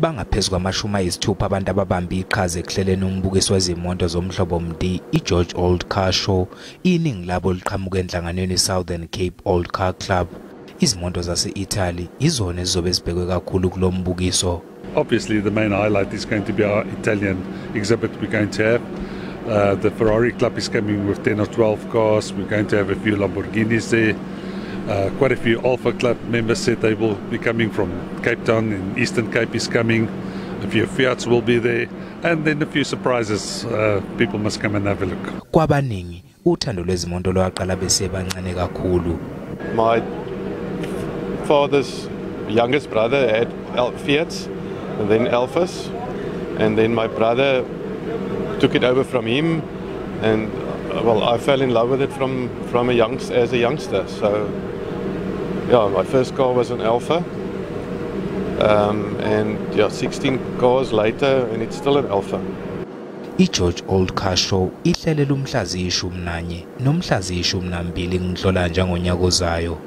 Bangaphezulu kwamashumi ayisithupha abantu ababambe iqhaza ekuhleleni umbukiso wezimoto zomhlobo mdi iGeorge Old Car Show. Iningi labo liqhamuka enhlanganweni Southern Cape Old Car Club. Izimoto zase-Italy izona ezizobe zibhekwe kakhulu kulo mbukiso. Obviously the main highlight is going to be our Italian exhibit we're going to have. The Ferrari Club is coming with 10 or 12 cars. We're going to have a few Lamborghinis there. Quite a few Alpha Club members said they will be coming from Cape Town, and Eastern Cape is coming. A few Fiats will be there, and then a few surprises. People must come and have a look. Kwabaningi uthando lwezimoto lwaqala besebancane kakhulu. My father's youngest brother had Fiats, and then Alphas, and then my brother took it over from him, and well, I fell in love with it as a youngster. So yeah, my first car was an Alpha, and yeah, 16 cars later, and it's still an Alpha. iGeorge Old Car Show ihlelela umhla ziyishumi nanye nomhla ziyishumi nambili kuNhlolanja ngonyaka ozayo.